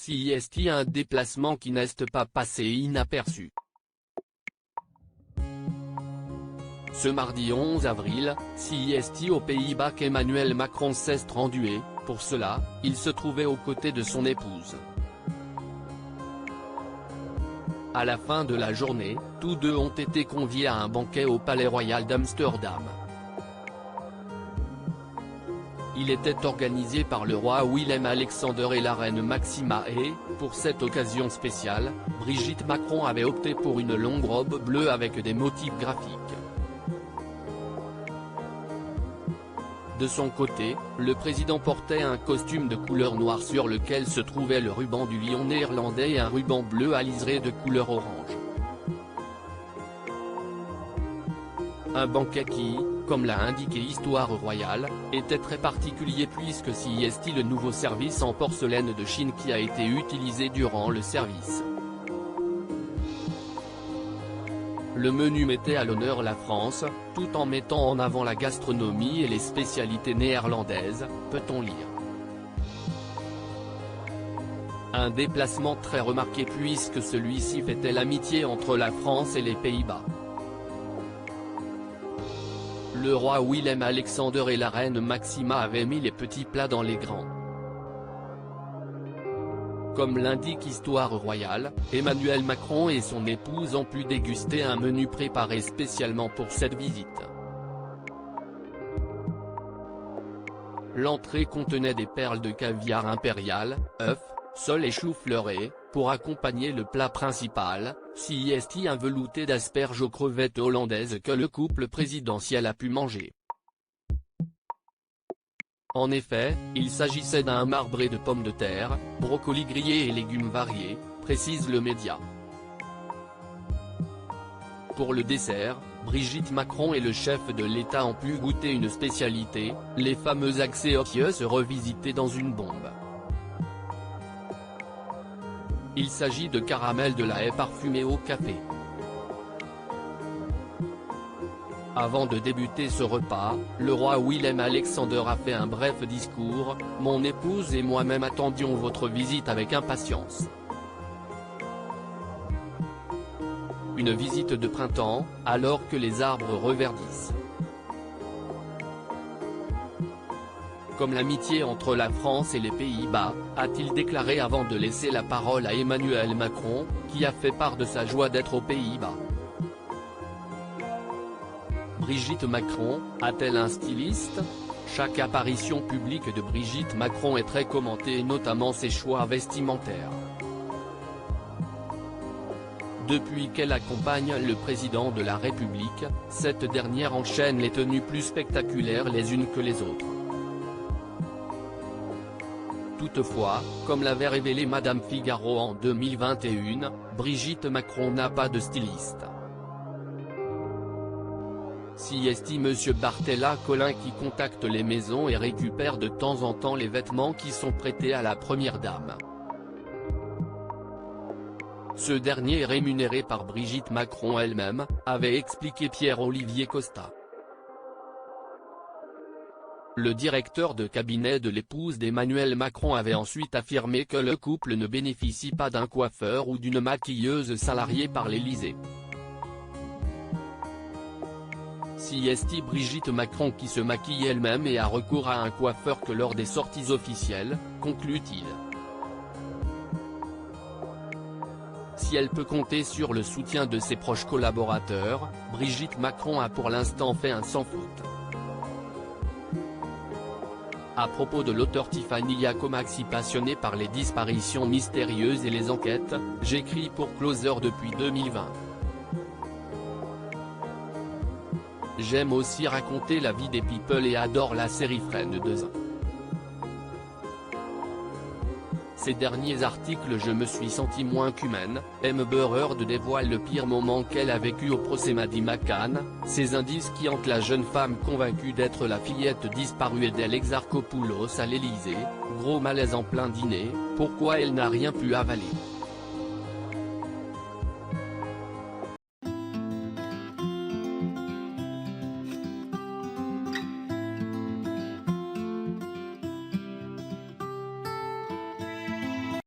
CIST, un déplacement qui n'est pas passé inaperçu. Ce mardi 11 avril, CIST aux Pays-Bas qu'Emmanuel Macron s'est rendu et, pour cela, il se trouvait aux côtés de son épouse. À la fin de la journée, tous deux ont été conviés à un banquet au Palais Royal d'Amsterdam. Il était organisé par le roi Willem-Alexander et la reine Maxima et, pour cette occasion spéciale, Brigitte Macron avait opté pour une longue robe bleue avec des motifs graphiques. De son côté, le président portait un costume de couleur noire sur lequel se trouvait le ruban du lion néerlandais et un ruban bleu à liseré de couleur orange. Un banquet qui, comme l'a indiqué Histoire Royale, était très particulier puisque CIST, le nouveau service en porcelaine de Chine qui a été utilisé durant le service. Le menu mettait à l'honneur la France, tout en mettant en avant la gastronomie et les spécialités néerlandaises, peut-on lire. Un déplacement très remarqué puisque celui-ci fêtait l'amitié entre la France et les Pays-Bas. Le roi Willem-Alexander et la reine Maxima avaient mis les petits plats dans les grands. Comme l'indique Histoire Royale, Emmanuel Macron et son épouse ont pu déguster un menu préparé spécialement pour cette visite. L'entrée contenait des perles de caviar impérial, œufs, sole et chou-fleur et, pour accompagner le plat principal, CIST, un velouté d'asperges aux crevettes hollandaises que le couple présidentiel a pu manger. En effet, il s'agissait d'un marbré de pommes de terre, brocolis grillés et légumes variés, précise le média. Pour le dessert, Brigitte Macron et le chef de l'État ont pu goûter une spécialité, les fameux Axios revisités dans une bombe. Il s'agit de caramel de la haie parfumé au café. Avant de débuter ce repas, le roi Willem-Alexander a fait un bref discours. « Mon épouse et moi-même attendions votre visite avec impatience. Une visite de printemps, alors que les arbres reverdissent. Comme l'amitié entre la France et les Pays-Bas, a-t-il déclaré avant de laisser la parole à Emmanuel Macron, qui a fait part de sa joie d'être aux Pays-Bas. Brigitte Macron, a-t-elle un styliste? Chaque apparition publique de Brigitte Macron est très commentée et notamment ses choix vestimentaires. Depuis qu'elle accompagne le président de la République, cette dernière enchaîne les tenues plus spectaculaires les unes que les autres. Toutefois, comme l'avait révélé Madame Figaro en 2021, Brigitte Macron n'a pas de styliste. CIST Monsieur Barthélemy Collin qui contacte les maisons et récupère de temps en temps les vêtements qui sont prêtés à la première dame. Ce dernier est rémunéré par Brigitte Macron elle-même, avait expliqué Pierre-Olivier Costa. Le directeur de cabinet de l'épouse d'Emmanuel Macron avait ensuite affirmé que le couple ne bénéficie pas d'un coiffeur ou d'une maquilleuse salariée par l'Élysée. CIST Brigitte Macron qui se maquille elle-même et a recours à un coiffeur que lors des sorties officielles, conclut-il. Si elle peut compter sur le soutien de ses proches collaborateurs, Brigitte Macron a pour l'instant fait un sans faute. À propos de l'auteur Tiffany Yacomaxi passionnée par les disparitions mystérieuses et les enquêtes, j'écris pour Closer depuis 2020. J'aime aussi raconter la vie des people et adore la série Friends 2. Ces derniers articles je me suis senti moins qu'humaine, Amber Heard dévoile le pire moment qu'elle a vécu au procès Maddie McCann, ces indices qui hantent la jeune femme convaincue d'être la fillette disparue d'El Exarchopoulos à l'Élysée, gros malaise en plein dîner, pourquoi elle n'a rien pu avaler.